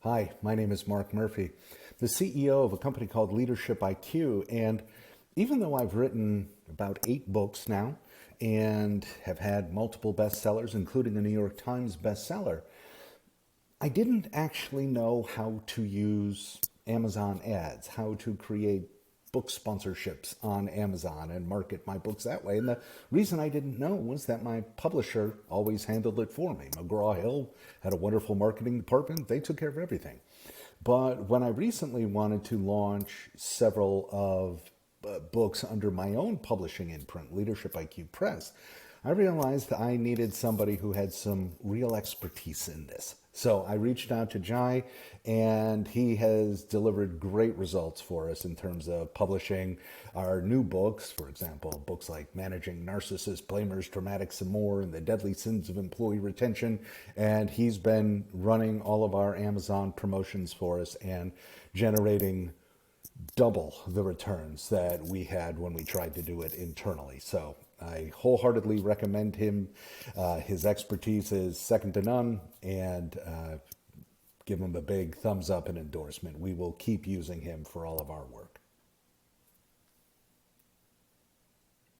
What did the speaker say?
Hi, my name is Mark Murphy, the CEO of a company called Leadership IQ. And even though I've written about 8 books now and have had multiple bestsellers, including a New York Times bestseller, I didn't actually know how to use Amazon ads, how to create book sponsorships on Amazon and market my books that way. And the reason I didn't know was that my publisher always handled it for me. McGraw-Hill had a wonderful marketing department. They took care of everything. But when I recently wanted to launch several of books under my own publishing imprint, Leadership IQ Press, I realized I needed somebody who had some real expertise in this. So I reached out to Jai, and he has delivered great results for us in terms of publishing our new books. For example, books like Managing Narcissists, Blamers, Dramatics, and More, and The Deadly Sins of Employee Retention. And he's been running all of our Amazon promotions for us and generating double the returns that we had when we tried to do it internally. So I wholeheartedly recommend him. His expertise is second to none, and give him a big thumbs up and endorsement. We will keep using him for all of our work.